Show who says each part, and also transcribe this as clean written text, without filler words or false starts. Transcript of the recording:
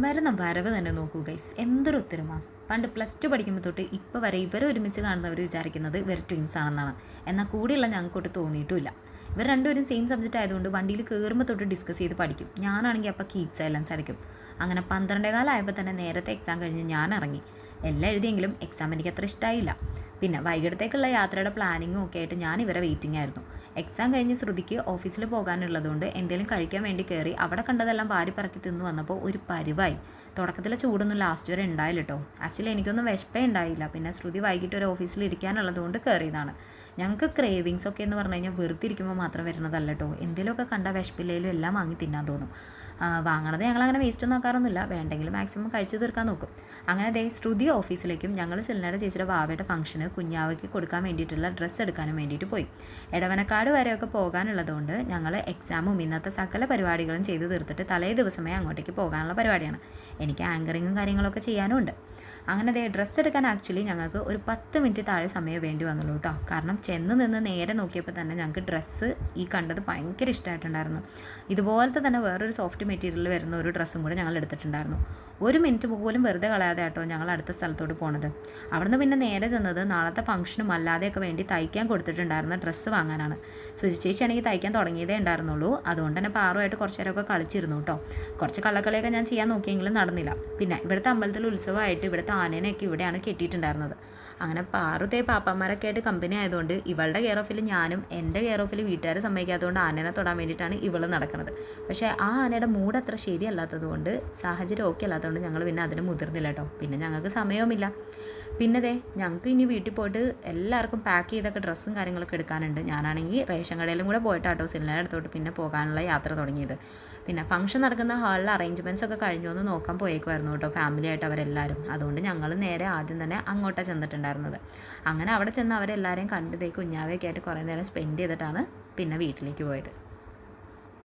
Speaker 1: വരുന്ന വരവ് തന്നെ നോക്കൂ ഗൈസ്, എന്തൊരു ഒത്തൊരുമ. പണ്ട് +2 പഠിക്കുമ്പോൾ തൊട്ട് ഇപ്പോൾ വരെ ഇവർ ഒരുമിച്ച് കാണുന്നവർ വിചാരിക്കുന്നത് ഇവർ ട്വിൻസ് ആണെന്നാണ്. എന്നാൽ കൂടെയുള്ള ഞങ്ങൾക്കൊട്ട് തോന്നിയിട്ടുമില്ല. ഇവർ രണ്ടുപേരും സെയിം സബ്ജക്റ്റ് ആയതുകൊണ്ട് വണ്ടിയിൽ കയറുമ്പോൾ തൊട്ട് ഡിസ്കസ് ചെയ്ത് പഠിക്കും. ഞാനാണെങ്കിൽ അപ്പോൾ കീപ് സൈലൻസ് അടിക്കും. അങ്ങനെ 12 കാലമായപ്പോൾ തന്നെ നേരത്തെ എക്സാം കഴിഞ്ഞ് ഞാൻ ഇറങ്ങി. എല്ലാം എഴുതിയെങ്കിലും എക്സാം എനിക്ക് അത്ര ഇഷ്ടമായില്ല. പിന്നെ വൈകിട്ടത്തേക്കുള്ള യാത്രയുടെ പ്ലാനിങ്ങും ഒക്കെ ആയിട്ട് ഞാൻ ഇവരെ വെയിറ്റിംഗ് ആയിരുന്നു. എക്സാം കഴിഞ്ഞ് ശ്രുതിക്ക് ഓഫീസിൽ പോകാനുള്ളതുകൊണ്ട് എന്തെങ്കിലും കഴിക്കാൻ വേണ്ടി കയറി അവിടെ കണ്ടതെല്ലാം വാരി പറക്കി തിന്നു വന്നപ്പോൾ ഒരു പരിവായി. തുടക്കത്തിലെ ചൂടൊന്നും ലാസ്റ്റ് വരെ ഉണ്ടായില്ല കേട്ടോ. ആക്ച്വലി എനിക്കൊന്നും വിശപ്പേ ഉണ്ടായില്ല. പിന്നെ ശ്രുതി വൈകിട്ട് ഒരു ഓഫീസിൽ ഇരിക്കാനുള്ളതുകൊണ്ട് കയറിയതാണ്. ഞങ്ങൾക്ക് ക്രേവിങ്സ് ഒക്കെ എന്ന് പറഞ്ഞു കഴിഞ്ഞാൽ വെറുതെ ഇരിക്കുമ്പോൾ മാത്രം വരുന്നതല്ല കേട്ടോ. എന്തെങ്കിലുമൊക്കെ കണ്ട വിശപ്പില്ലേലും എല്ലാം വാങ്ങി തിന്നാൻ തോന്നും. വാങ്ങണത് ഞങ്ങളങ്ങനെ വേസ്റ്റൊന്നും ആക്കാറൊന്നുമില്ല. വേണ്ടെങ്കിൽ മാക്സിമം കഴിച്ചു തീർക്കാൻ നോക്കും. അങ്ങനെ ദേ ശ്രുതി ഓഫീസിലേക്കും ഞങ്ങൾ സിൽനയുടെ ചേച്ചിയുടെ വാവയുടെ ഫംഗ്ഷന് കുഞ്ഞാവയ്ക്ക് കൊടുക്കാൻ വേണ്ടിയിട്ടുള്ള ഡ്രസ്സ് എടുക്കാനും വേണ്ടിയിട്ട് പോയി. എടവനക്കാട് വരെയൊക്കെ പോകാനുള്ളതുകൊണ്ട് ഞങ്ങൾ എക്സാമും ഇന്നത്തെ സകല പരിപാടികളും ചെയ്ത് തീർത്തിട്ട് തലേ ദിവസമേ അങ്ങോട്ടേക്ക് പോകാനുള്ള പരിപാടിയാണ്. എനിക്ക് ആങ്കറിങ്ങും കാര്യങ്ങളൊക്കെ ചെയ്യാനും ഉണ്ട്. അങ്ങനെ ദേ ഡ്രസ്സ് എടുക്കാൻ ആക്ച്വലി ഞങ്ങൾക്ക് ഒരു 10 മിനിറ്റ് താഴെ സമയം വേണ്ടി വന്നുള്ളൂ കേട്ടോ. കാരണം ചെന്ന് നിന്ന് നേരെ നോക്കിയപ്പോൾ തന്നെ ഞങ്ങൾക്ക് ഡ്രസ്സ് ഈ കണ്ടത് ഭയങ്കര ഇഷ്ടമായിട്ടുണ്ടായിരുന്നു. ഇതുപോലത്തെ തന്നെ വേറൊരു സോഫ്റ്റ് മെറ്റീരിയൽ വരുന്ന ഒരു ഡ്രസ്സും കൂടെ ഞങ്ങൾ എടുത്തിട്ടുണ്ടായിരുന്നു. 1 മിനിറ്റ് പോലും വെറുതെ കളയാതെ കേട്ടോ ഞങ്ങൾ അടുത്ത സ്ഥലത്തോട്ട് പോണത്. അവിടുന്ന് പിന്നെ നേരെ ചെന്നത് നാളത്തെ ഫംഗ്ഷനും അല്ലാതെയൊക്കെ വേണ്ടി തയ്ക്കാൻ കൊടുത്തിട്ടുണ്ടായിരുന്ന ഡ്രസ്സ് വാങ്ങാനാണ്. സുജി ചേച്ചിയാണെങ്കിൽ തയ്ക്കാൻ തുടങ്ങിയതേ ഉണ്ടായിരുന്നുള്ളൂ. അതുകൊണ്ട് തന്നെ പാറുമായിട്ട് കുറച്ച് നേരമൊക്കെ കളിച്ചിരുന്നു കേട്ടോ. കുറച്ച് കള്ളക്കളിയൊക്കെ ഞാൻ ചെയ്യാൻ നോക്കിയെങ്കിലും നടന്നില്ല. പിന്നെ ഇവിടുത്തെ അമ്പലത്തിൽ ഉത്സവമായിട്ട് ഇവിടുത്തെ ആനേനെയൊക്കെ ഇവിടെയാണ് കെട്ടിയിട്ടുണ്ടായിരുന്നത്. അങ്ങനെ പാറുതേ പാപ്പന്മാരൊക്കെ ആയിട്ട് കമ്പനി ആയതുകൊണ്ട് ഇവളുടെ കെയർ ഓഫിൽ ഞാനും എൻ്റെ കെയർ ഓഫിൽ വീട്ടുകാർ സമ്മതിക്കാത്തതുകൊണ്ട് ആനേനെ തൊടാൻ വേണ്ടിയിട്ടാണ് ഇവൾ നടക്കുന്നത്. പക്ഷേ ആ ആനയുടെ മൂഡ് അത്ര ശരിയല്ലാത്തത് കൊണ്ട് സാഹചര്യം ഓക്കെ അല്ലാത്തതുകൊണ്ട് ഞങ്ങൾ പിന്നെ അതിന് മുതിർന്നില്ല കേട്ടോ. പിന്നെ ഞങ്ങൾക്ക് സമയവുമില്ല. പിന്നെ ദേ ഞങ്ങൾക്ക് ഇനി വീട്ടിൽ പോയിട്ട് എല്ലാവർക്കും പാക്ക് ചെയ്തൊക്കെ ഡ്രസ്സും കാര്യങ്ങളൊക്കെ എടുക്കാനുണ്ട്. ഞാനാണെങ്കിൽ റേഷൻ കടയിലും കൂടെ പോയിട്ടാട്ടോ സിലിണ്ടർ അടുത്തോട്ട് പിന്നെ പോകാനുള്ള യാത്ര തുടങ്ങിയത്. പിന്നെ ഫംഗ്ഷൻ നടക്കുന്ന ഹാളിലെ അറേഞ്ച്മെൻറ്റ്സ് ഒക്കെ കഴിഞ്ഞു എന്ന് നോക്കാൻ പോയേക്കുമായിരുന്നു കേട്ടോ ഫാമിലി ആയിട്ട് അവരെല്ലാവരും. അതുകൊണ്ട് ഞങ്ങൾ നേരെ ആദ്യം തന്നെ അങ്ങോട്ടാണ് ചെന്നിട്ടുണ്ടായിരുന്നത്. അങ്ങനെ അവിടെ ചെന്ന് അവരെല്ലാവരെയും കണ്ടതേ കുഞ്ഞാവയൊക്കെ ആയിട്ട് കുറേ നേരം സ്പെൻഡ് ചെയ്തിട്ടാണ് പിന്നെ വീട്ടിലേക്ക് പോയത്.